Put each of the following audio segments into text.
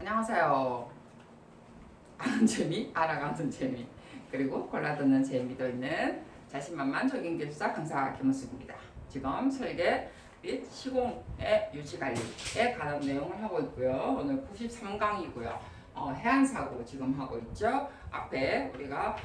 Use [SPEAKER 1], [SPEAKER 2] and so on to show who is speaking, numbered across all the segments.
[SPEAKER 1] 안녕하세요. 아는 재미, 알아가는 재미, 그리고 골라듣는 재미도 있는 자신만만적인 기술사 강사 김은숙입니다. 지금 설계 및 시공의 유지관리에 관한 내용을 하고 있고요. 오늘 93강이고요. 해안사고 지금 하고 있죠. 앞에 우리가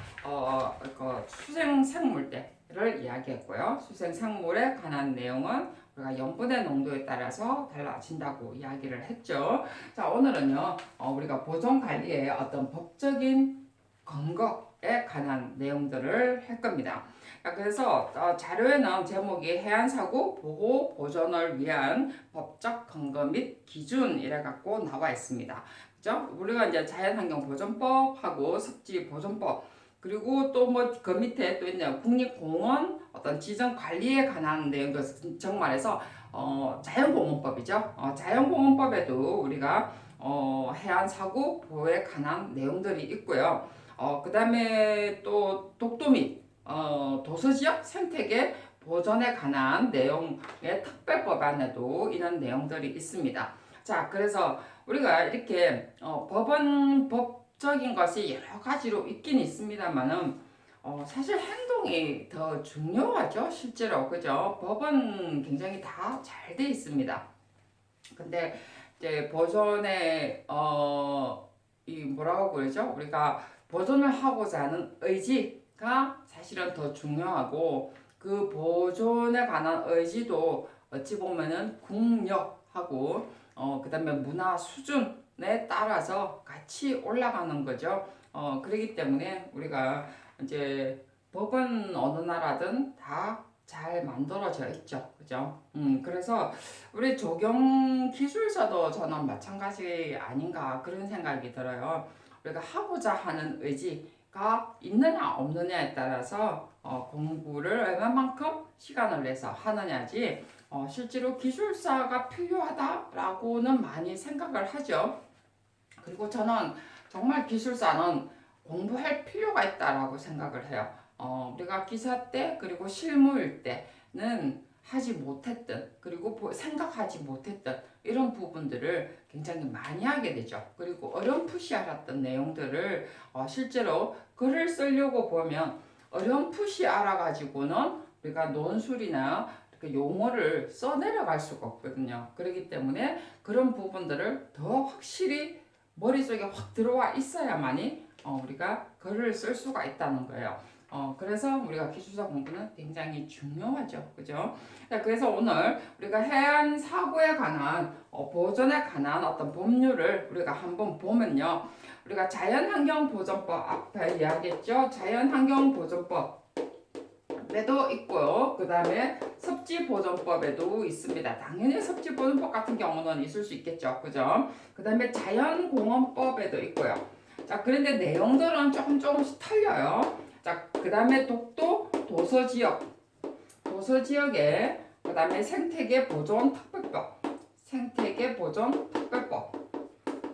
[SPEAKER 1] 수생생물대를 이야기했고요. 수생생물에 관한 내용은 우리가 염분의 농도에 따라서 달라진다고 이야기를 했죠. 자, 오늘은요, 우리가 보존 관리의 어떤 법적인 근거에 관한 내용들을 할 겁니다. 그래서 자료에는 제목이 해안사고 보호 보존을 위한 법적 근거 및 기준 이래 갖고 나와 있습니다. 그죠? 우리가 이제 자연환경보존법하고 습지보존법 그리고 또 뭐 그 밑에 또 있네요. 국립공원 어떤 지정 관리에 관한 내용도 정말해서 자연공원법이죠. 자연공원법에도 우리가 해안사고 보호에 관한 내용들이 있고요. 그 다음에 또 독도 및 도서지역 생태계 보존에 관한 내용의 특별법안에도 이런 내용들이 있습니다. 자, 그래서 우리가 이렇게 법적인 것이 여러 가지로 있긴 있습니다만은 사실 행동이 더 중요하죠, 실제로. 그죠? 법은 굉장히 다 잘 돼 있습니다. 근데 이제 보존에 이 뭐라고 그러죠? 우리가 보존을 하고자 하는 의지가 사실은 더 중요하고 그 보존에 관한 의지도 어찌 보면은 국력하고 그다음에 문화 수준에 따라서 같이 올라가는 거죠. 그렇기 때문에 우리가 이제 법은 어느 나라든 다 잘 만들어져 있죠. 그죠? 그래서 우리 적용 기술서도 저는 마찬가지 아닌가 그런 생각이 들어요. 우리가 하고자 하는 의지가 있느냐 없느냐에 따라서 공부를 얼마만큼 시간을 내서 하느냐지 실제로 기술사가 필요하다라고는 많이 생각을 하죠. 그리고 저는 정말 기술사는 공부할 필요가 있다라고 생각을 해요. 우리가 기사 때 그리고 실무일 때는 하지 못했던 그리고 생각하지 못했던 이런 부분들을 굉장히 많이 하게 되죠. 그리고 어렴풋이 알았던 내용들을 실제로 글을 쓰려고 보면 어렴풋이 알아가지고는 우리가 논술이나 이렇게 용어를 써내려갈 수가 없거든요. 그렇기 때문에 그런 부분들을 더 확실히 머릿속에 확 들어와 있어야만이 우리가 글을 쓸 수가 있다는 거예요. 그래서 우리가 기술사 공부는 굉장히 중요하죠. 그죠? 그래서 오늘 우리가 해안 사고에 관한 보존에 관한 어떤 법률을 우리가 한번 보면요. 우리가 자연환경보존법 앞에 이야기했죠. 자연환경보존법 에도 있고요. 그 다음에 섭지보존법에도 있습니다. 당연히 섭지보존법 같은 경우는 있을 수 있겠죠. 그죠? 그 다음에 자연공원법에도 있고요. 자, 그런데 내용들은 조금씩 틀려요. 자, 그 다음에 독도 도서지역에 그 다음에 생태계보존특별법 생태계보존특별법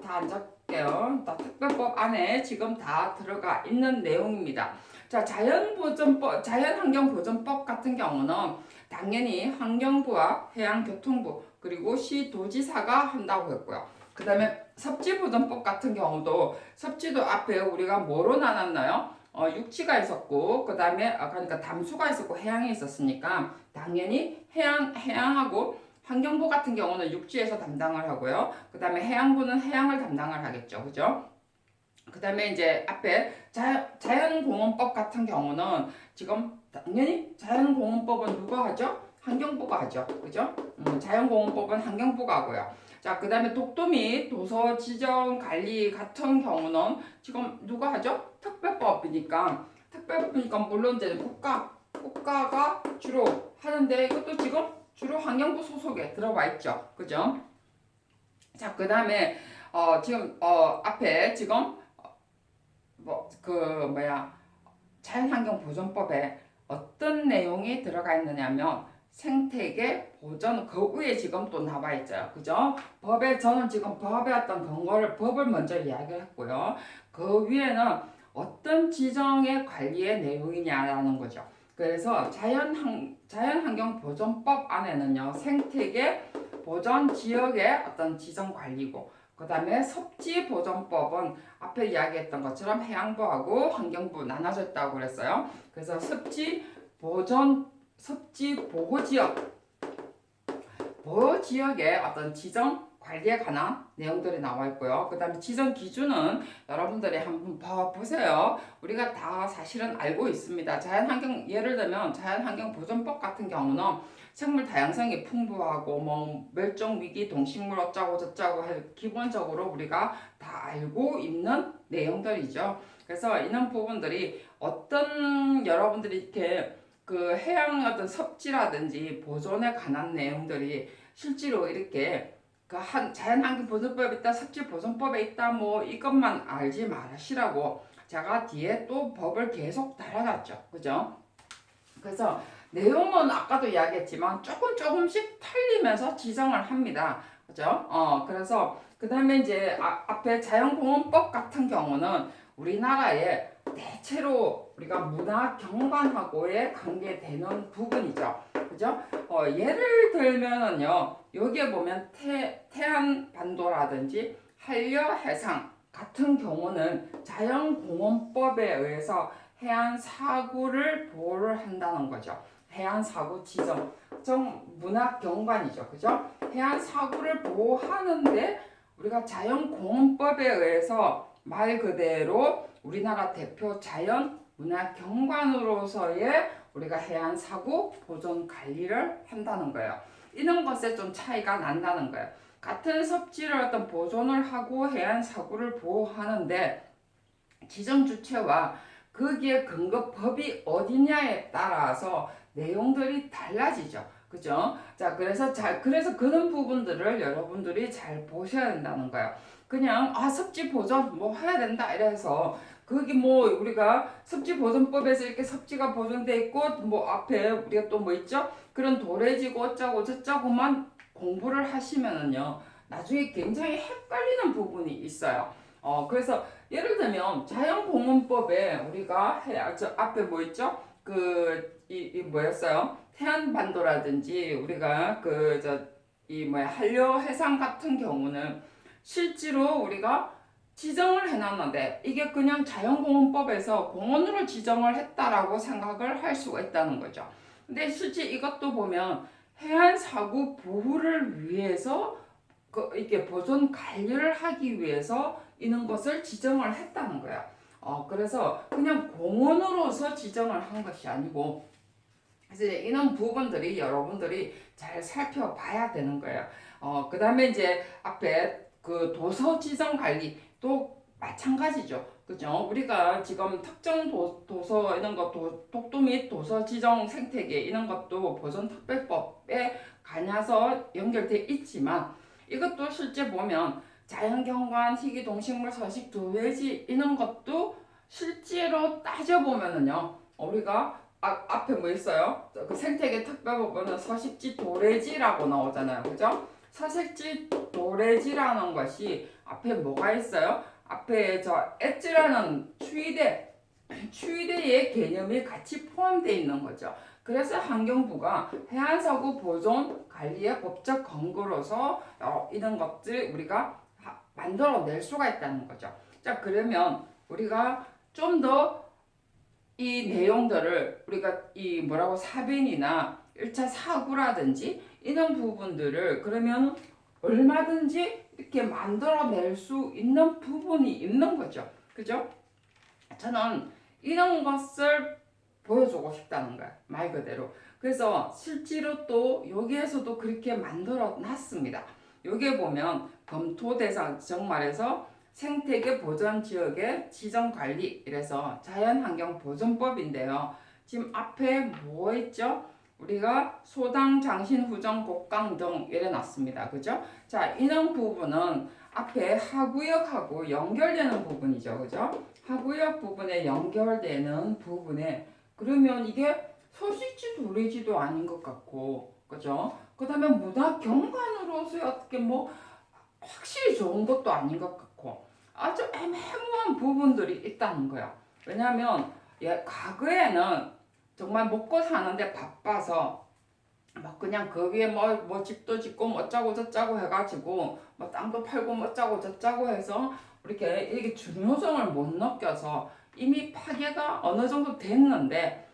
[SPEAKER 1] 다 안 적게요. 다 특별법 안에 지금 다 들어가 있는 내용입니다. 자, 자연환경보존법 같은 경우는 당연히 환경부와 해양교통부 그리고 시도지사가 한다고 했고요. 그 다음에 섭지보존법 같은 경우도 섭지도 앞에 우리가 뭐로 나눴나요? 육지가 있었고 그 다음에 그러니까 담수가 있었고 해양이 있었으니까 당연히 해양하고 환경부 같은 경우는 육지에서 담당을 하고요. 그 다음에 해양부는 해양을 담당을 하겠죠. 그죠? 그 다음에 이제 앞에 자연공원법 같은 경우는 지금 당연히 자연공원법은 누가 하죠? 환경부가 하죠. 그죠? 자연공원법은 환경부가 하고요. 자, 그 다음에 독도 및 도서 지정 관리 같은 경우는 지금 누가 하죠? 특별법이니까 물론 이제 국가가 주로 하는데 이것도 지금 주로 환경부 소속에 들어와 있죠. 그죠? 자, 그 다음에 지금 앞에 지금 자연환경보존법에 어떤 내용이 들어가 있느냐면 생태계 보존 그 위에 지금 또 나와 있어요. 그죠? 저는 지금 법의 어떤 법을 먼저 이야기를 했고요. 그 위에는 어떤 지정의 관리의 내용이냐라는 거죠. 그래서 자연환경보존법 안에는요, 생태계 보존 지역의 어떤 지정 관리고, 그 다음에 섭지보존법은 앞에 이야기했던 것처럼 해양부하고 환경부 나눠져 있다고 그랬어요. 그래서 섭지보호지역, 보호지역의 어떤 지정 관리에 관한 내용들이 나와 있고요. 그 다음에 지정 기준은 여러분들이 한번 봐보세요. 우리가 다 사실은 알고 있습니다. 자연환경, 예를 들면 자연환경보존법 같은 경우는 생물 다양성이 풍부하고 뭐 멸종위기 동식물 어쩌고 저쩌고 해 기본적으로 우리가 다 알고 있는 내용들이죠. 그래서 이런 부분들이 어떤 여러분들이 이렇게 그 해양 어떤 섭지라든지 보존에 관한 내용들이 실제로 이렇게 그 한 자연환경보존법에 있다, 섭지보존법에 있다, 뭐 이것만 알지 마시라고 제가 뒤에 또 법을 계속 달아놨죠. 그죠? 그래서 내용은 아까도 이야기했지만 조금씩 틀리면서 지정을 합니다. 그죠? 그래서 그 다음에 이제 앞에 자연공원법 같은 경우는 우리나라에 대체로 우리가 문화경관하고의 관계되는 부분이죠. 그죠? 예를 들면은요, 여기에 보면 태안반도라든지 한려해상 같은 경우는 자연공원법에 의해서 해안사구를 보호를 한다는 거죠. 해안사구 지정 문학경관이죠. 그죠? 해안사구를 보호하는데 우리가 자연공원법에 의해서 말 그대로 우리나라 대표 자연문화경관으로서의 우리가 해안사구 보존 관리를 한다는 거예요. 이런 것에 좀 차이가 난다는 거예요. 같은 섭지를 어떤 보존을 하고 해안사구를 보호하는데 지정 주체와 거기에 근거 법이 어디냐에 따라서 내용들이 달라지죠. 그죠? 자, 그래서 그런 부분들을 여러분들이 잘 보셔야 된다는 거예요. 그냥, 섭지 보존 뭐 해야 된다 이래서, 거기 뭐, 우리가 섭지보존법에서 이렇게 섭지가 보존돼 있고, 뭐, 앞에 우리가 또 뭐 있죠? 그런 도래지고 어쩌고 저쩌고만 공부를 하시면은요, 나중에 굉장히 헷갈리는 부분이 있어요. 그래서 예를 들면 자연공원법에 우리가 저 앞에 뭐 있죠? 이 뭐였어요? 태안반도라든지 우리가 이 뭐야 한려해상 같은 경우는 실제로 우리가 지정을 해놨는데 이게 그냥 자연공원법에서 공원으로 지정을 했다라고 생각을 할 수가 있다는 거죠. 근데 실제 이것도 보면 해안사고 보호를 위해서 이렇게 보존 관리를 하기 위해서 이런 것을 지정을 했다는 거야. 그래서 그냥 공원으로서 지정을 한 것이 아니고, 그래서 이런 부분들이 여러분들이 잘 살펴봐야 되는 거예요. 그 다음에 이제 앞에 그 도서 지정 관리 또 마찬가지죠. 그죠? 우리가 지금 특정 도서 이런 것 독도 및 도서 지정 생태계 이런 것도 보존특별법에 관해서 연결돼 있지만 이것도 실제 보면 자연경관, 희귀동식물, 서식, 도래지 이런 것도 실제로 따져보면은요, 우리가 앞에 뭐 있어요? 그 생태계 특별법에는 서식지 도래지라고 나오잖아요. 그죠? 서식지 도래지라는 것이 앞에 뭐가 있어요? 앞에 엣지라는 추위대의 개념이 같이 포함되어 있는 거죠. 그래서 환경부가 해안사고 보존 관리의 법적 근거로서 이런 것들 우리가 만들어낼 수가 있다는 거죠. 자, 그러면 우리가 좀 더 이 내용들을 우리가 이 뭐라고 사변이나 1차 사고라든지 이런 부분들을 그러면 얼마든지 이렇게 만들어낼 수 있는 부분이 있는 거죠. 그죠? 저는 이런 것을 보여주고 싶다는 거야. 말 그대로. 그래서 실제로 또 여기에서도 그렇게 만들어 놨습니다. 여기에 보면 검토 대상 정말에서 생태계 보전 지역의 지정 관리 이래서 자연환경 보존법인데요. 지금 앞에 뭐 있죠? 우리가 소당, 장신, 후정, 곡강 등 이래 놨습니다. 그죠? 자, 이런 부분은 앞에 하구역하고 연결되는 부분이죠. 그죠? 하구역 부분에 연결되는 부분에 그러면 이게 서식지 도래지도 아닌 것 같고 그죠? 그 다음에 문화경관으로서 어떻게 뭐 확실히 좋은 것도 아닌 것 같고 아주 애매모호한 부분들이 있다는 거야. 왜냐하면 과거에는 정말 먹고 사는데 바빠서 막 그냥 그 위에 뭐 집도 짓고 뭐 어쩌고 저쩌고 해가지고 뭐 땅도 팔고 뭐 어쩌고 저쩌고 해서 이게 중요성을 못 느껴서 이미 파괴가 어느 정도 됐는데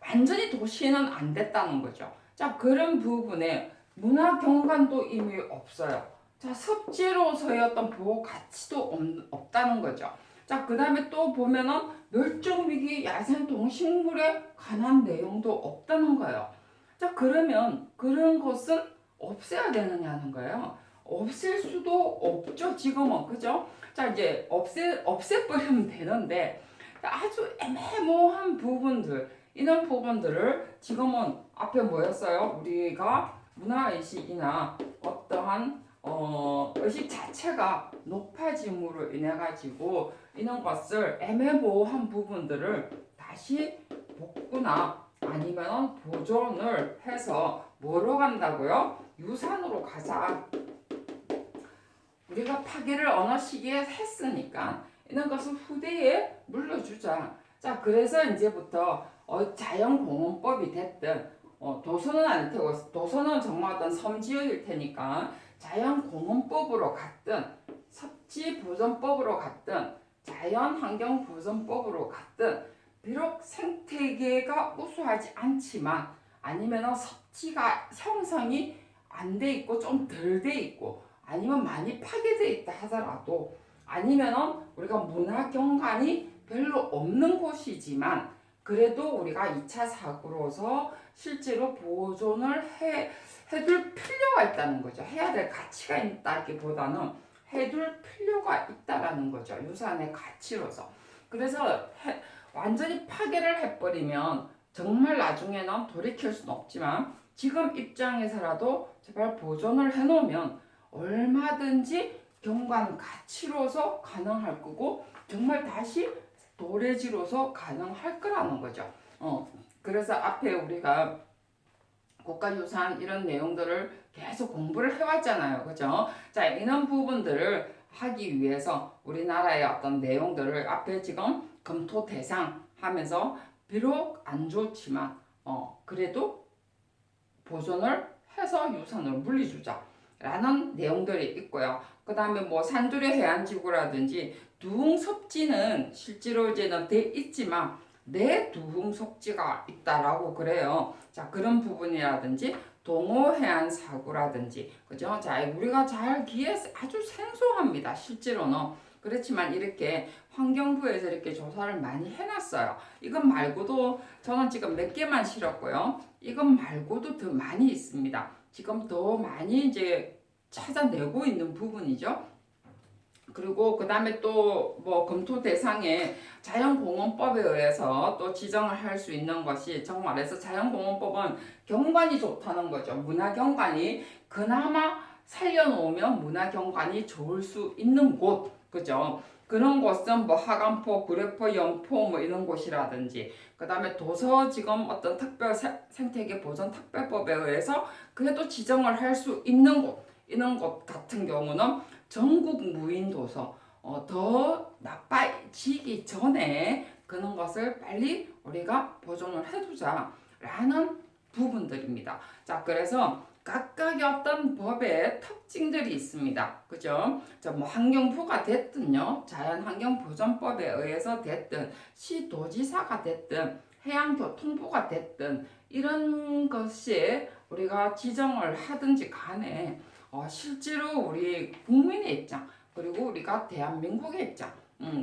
[SPEAKER 1] 완전히 도시는 안 됐다는 거죠. 자, 그런 부분에 문화 경관도 이미 없어요. 자, 습지로서의 어떤 보호 가치도 없다는 거죠. 자, 그 다음에 또 보면은 멸종위기 야생 동식물에 관한 내용도 없다는 거예요. 자, 그러면 그런 것은 없애야 되느냐는 거예요. 없앨 수도 없죠, 지금은. 그죠? 자, 이제 없애버리면 되는데 아주 애매모호한 부분들, 이런 부분들을 지금은 앞에 뭐였어요? 우리가 문화의식이나 어떠한 의식 자체가 높아짐으로 인해 가지고 이런 것을 애매모호한 부분들을 다시 복구나 아니면 보존을 해서 뭐로 간다고요? 유산으로 가자. 우리가 파괴를 어느 시기에 했으니까 이런 것을 후대에 물려주자. 자, 그래서 이제부터 자연공원법이 됐든 도서는 아닐 테고 도서는 정말 어떤 섬지어일 테니까 자연공원법으로 갔든 섭지보존법으로 갔든 자연환경보존법으로 갔든 비록 생태계가 우수하지 않지만 아니면 섭지가 형성이 안 돼 있고 좀 덜 돼 있고 아니면 많이 파괴되어 있다 하더라도 아니면 우리가 문화경관이 별로 없는 곳이지만 그래도 우리가 2차 사고로서 실제로 보존을 해둘 필요가 있다는 거죠. 해야 될 가치가 있다기보다는 해둘 필요가 있다라는 거죠. 유산의 가치로서. 그래서 완전히 파괴를 해버리면 정말 나중에는 돌이킬 수는 없지만 지금 입장에서라도 제발 보존을 해놓으면 얼마든지 경관 가치로서 가능할 거고 정말 다시 도래지로서 가능할 거라는 거죠. 그래서 앞에 우리가 국가유산 이런 내용들을 계속 공부를 해왔잖아요. 그죠? 자, 이런 부분들을 하기 위해서 우리나라의 어떤 내용들을 앞에 지금 검토 대상 하면서 비록 안 좋지만 그래도 보존을 해서 유산을 물리주자 라는 내용들이 있고요. 그 다음에 뭐 산두리 해안지구라든지 두흥섭지는 실제로 이제는 돼 있지만 내 두흥섭지가 있다라고 그래요. 자, 그런 부분이라든지 동호해안사구라든지 그죠? 자, 우리가 잘 기해서 아주 생소합니다. 실제로는. 그렇지만 이렇게 환경부에서 이렇게 조사를 많이 해놨어요. 이것 말고도 저는 지금 몇 개만 실었고요. 이것 말고도 더 많이 있습니다. 지금 더 많이 이제 찾아내고 있는 부분이죠. 그리고 그 다음에 또 뭐 검토 대상에 자연공원법에 의해서 또 지정을 할 수 있는 것이 정말해서 자연공원법은 경관이 좋다는 거죠. 문화경관이 그나마 살려놓으면 문화경관이 좋을 수 있는 곳, 그죠? 그런 곳은 뭐 하간포, 구례포, 연포 뭐 이런 곳이라든지 그 다음에 도서 지금 어떤 특별 생태계 보전 특별법에 의해서 그래도 지정을 할 수 있는 곳 이런 곳 같은 경우는 전국 무인도서 더 나빠지기 전에 그런 것을 빨리 우리가 보존을 해두자라는 부분들입니다. 자, 그래서 각각의 어떤 법의 특징들이 있습니다. 그죠? 자, 뭐 환경부가 됐든요, 자연환경보전법에 의해서 됐든, 시도지사가 됐든, 해양교통부가 됐든 이런 것이 우리가 지정을 하든지 간에 실제로 우리 국민의 입장 그리고 우리가 대한민국의 입장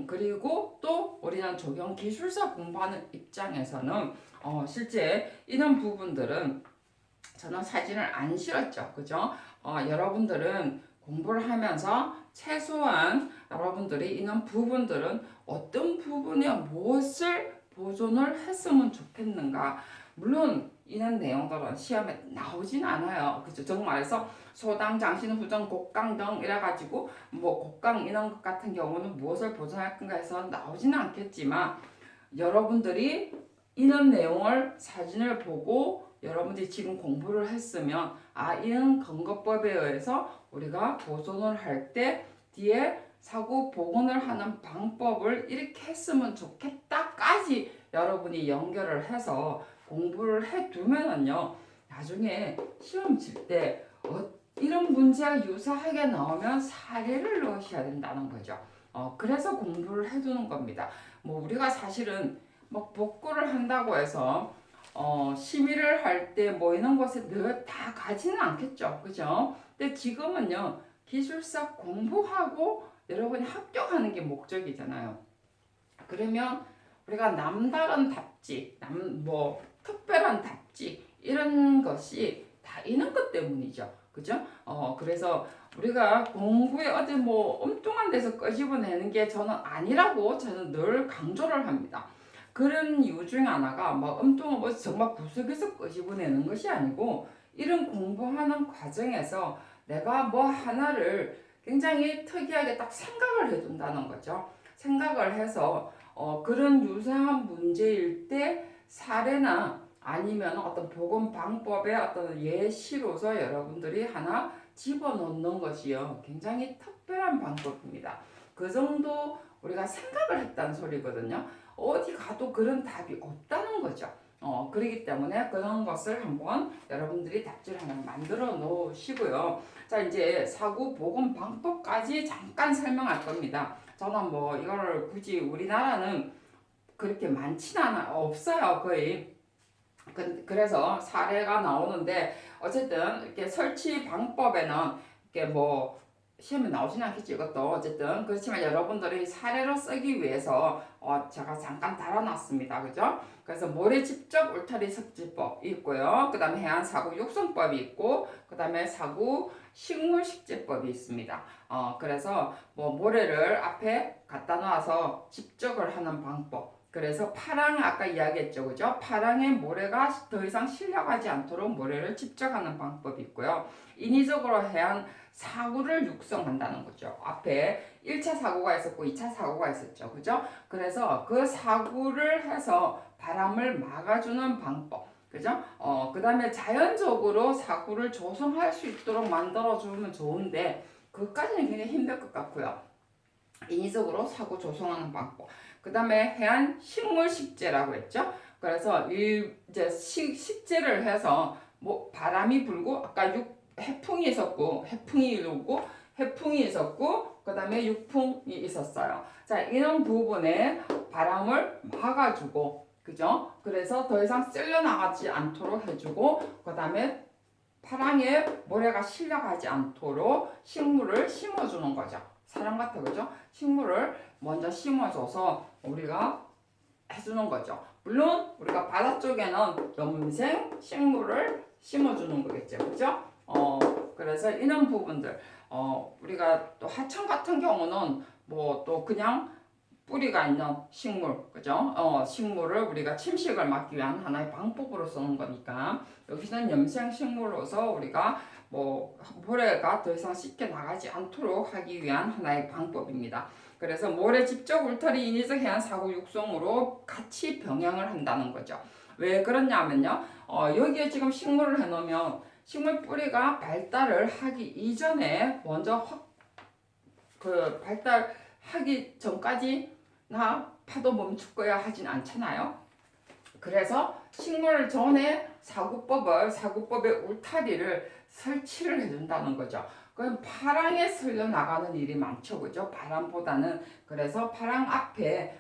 [SPEAKER 1] 그리고 또 우리는 조경기술사 공부하는 입장에서는 실제 이런 부분들은 저는 사진을 안 실었죠. 그죠? 여러분들은 공부를 하면서 최소한 여러분들이 이런 부분들은 어떤 부분에 무엇을 보존을 했으면 좋겠는가. 물론 이런 내용들은 시험에 나오진 않아요. 그죠? 정말해서 소당, 장신, 후정, 곡강 등 이래가지고 뭐 곡강 이런 것 같은 경우는 무엇을 보존할 건가 해서 나오지는 않겠지만 여러분들이 이런 내용을 사진을 보고 여러분들이 지금 공부를 했으면 이런 근거법에 의해서 우리가 보존을 할 때 뒤에 사고 복원을 하는 방법을 이렇게 했으면 좋겠다까지 여러분이 연결을 해서 공부를 해두면은요 나중에 시험 칠 때 이런 문제가 유사하게 나오면 사례를 넣으셔야 된다는 거죠. 그래서 공부를 해두는 겁니다. 뭐 우리가 사실은 뭐 복구를 한다고 해서 심의를 할 때 뭐 이런 곳에 늘 다 가지는 않겠죠. 그죠? 근데 지금은요, 기술사 공부하고 여러분이 합격하는 게 목적이잖아요. 그러면 우리가 남다른 답지, 뭐 특별한 답지 이런 것이 다 있는 것 때문이죠. 그죠? 그래서 우리가 공부에 어디 뭐 엉뚱한 데서 끄집어내는 게 저는 아니라고 저는 늘 강조를 합니다. 그런 이유 중에 하나가 막 엉뚱한 뭐 정말 구석에서 끄집어내는 것이 아니고 이런 공부하는 과정에서 내가 뭐 하나를 굉장히 특이하게 딱 생각을 해둔다는 거죠. 생각을 해서 그런 유사한 문제일 때 사례나 아니면 어떤 복원 방법의 어떤 예시로서 여러분들이 하나 집어넣는 것이요. 굉장히 특별한 방법입니다. 그 정도 우리가 생각을 했다는 소리거든요. 어디 가도 그런 답이 없다는 거죠. 그렇기 때문에 그런 것을 한번 여러분들이 답지를 하나 만들어 놓으시고요. 자, 이제 사고 복원 방법까지 잠깐 설명할 겁니다. 저는 뭐 이거를 굳이 우리나라는 그렇게 많지는 없어요. 거의. 그래서 사례가 나오는데 어쨌든 이렇게 설치 방법에는 이렇게 뭐 시험에 나오지는 않겠지 이것도. 어쨌든 그렇지만 여러분들이 사례로 쓰기 위해서 제가 잠깐 달아놨습니다. 그죠? 그래서 모래 집적 울타리 석지법 있고요. 그 다음에 해안 사고 육성법이 있고, 그 다음에 사고 식물 식재법이 있습니다. 그래서 뭐 모래를 앞에 갖다 놔서 집적을 하는 방법. 그래서 파랑 아까 이야기했죠. 그죠? 파랑에 모래가 더 이상 실려가지 않도록 모래를 집적하는 방법이 있고요. 인위적으로 해안 사고를 육성한다는 거죠. 앞에 1차 사고가 있었고 2차 사고가 있었죠. 그죠? 그래서 그 사고를 해서 바람을 막아주는 방법. 그죠? 그 다음에 자연적으로 사고를 조성할 수 있도록 만들어주면 좋은데, 그것까지는 굉장히 힘들 것 같고요. 인위적으로 사고 조성하는 방법. 그 다음에 해안 식물 식재라고 했죠. 그래서 이제 식재를 해서 뭐 바람이 불고 아까 해풍이 있었고 해풍이 있었고 그 다음에 육풍이 있었어요. 자, 이런 부분에 바람을 막아주고, 그죠? 그래서 더 이상 쓸려 나가지 않도록 해주고, 그 다음에 파랑에 모래가 실려가지 않도록 식물을 심어주는 거죠. 사람 같아, 그죠? 식물을 먼저 심어줘서 우리가 해주는 거죠. 물론 우리가 바다 쪽에는 염생 식물을 심어주는 거겠죠, 그죠? 그래서 이런 부분들, 우리가 또 하천 같은 경우는 뭐 또 그냥 뿌리가 있는 식물, 그죠? 식물을 우리가 침식을 막기 위한 하나의 방법으로 쓰는 거니까, 여기서는 염생 식물로서 우리가 뭐 모래가 더 이상 쉽게 나가지 않도록 하기 위한 하나의 방법입니다. 그래서 모래 집적 울타리 인위적 해안 사고 육성으로 같이 병행을 한다는 거죠. 왜 그러냐면요, 여기에 지금 식물을 해놓으면 식물 뿌리가 발달을 하기 이전에 먼저 발달하기 전까지 나 파도 멈출 거야 하진 않잖아요. 그래서 식물 전에 사고법의 울타리를 설치를 해준다는 거죠. 그럼 파랑에 쓸려 나가는 일이 많죠, 그죠? 바람보다는. 그래서 파랑 앞에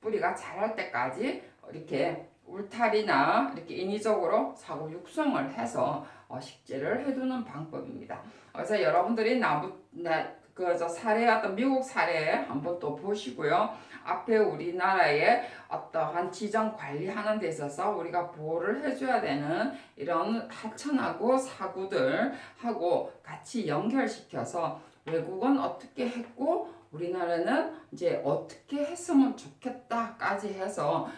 [SPEAKER 1] 뿌리가 자랄 때까지 이렇게 울타리나 이렇게 인위적으로 사고 육성을 해서 식재를 해두는 방법입니다. 그래서 여러분들이 사례, 어떤 미국 사례 한번 또 보시고요. 앞에 우리나라의 어떠한 지정 관리하는 데 있어서 우리가 보호를 해줘야 되는 이런 하천하고 사구들하고 같이 연결시켜서 외국은 어떻게 했고 우리나라는 이제 어떻게 했으면 좋겠다까지 해서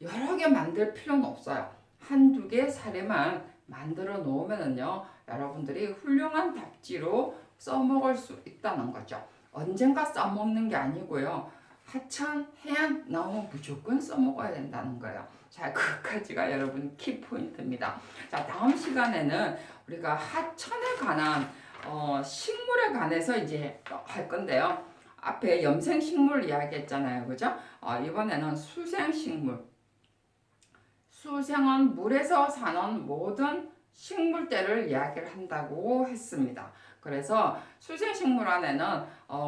[SPEAKER 1] 여러 개 만들 필요는 없어요. 한두 개 사례만 만들어 놓으면은요, 여러분들이 훌륭한 답지로 써먹을 수 있다는 거죠. 언젠가 써먹는 게 아니고요. 하천, 해안 나오면 무조건 써먹어야 된다는 거예요. 자, 그것까지가 여러분 키포인트입니다. 자, 다음 시간에는 우리가 하천에 관한 식물에 관해서 이제 할 건데요. 앞에 염생식물 이야기했잖아요. 그죠? 이번에는 수생식물. 수생은 물에서 사는 모든 식물대를 이야기를 한다고 했습니다. 그래서 수생식물 안에는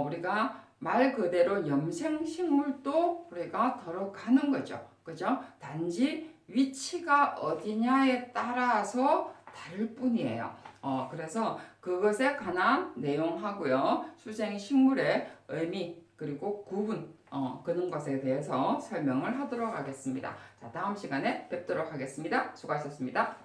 [SPEAKER 1] 우리가 말 그대로 염생식물도 우리가 들어가는 거죠. 그죠? 단지 위치가 어디냐에 따라서 다를 뿐이에요. 그래서 그것에 관한 내용하고요. 수생식물의 의미 그리고 구분 그런 것에 대해서 설명을 하도록 하겠습니다. 자, 다음 시간에 뵙도록 하겠습니다. 수고하셨습니다.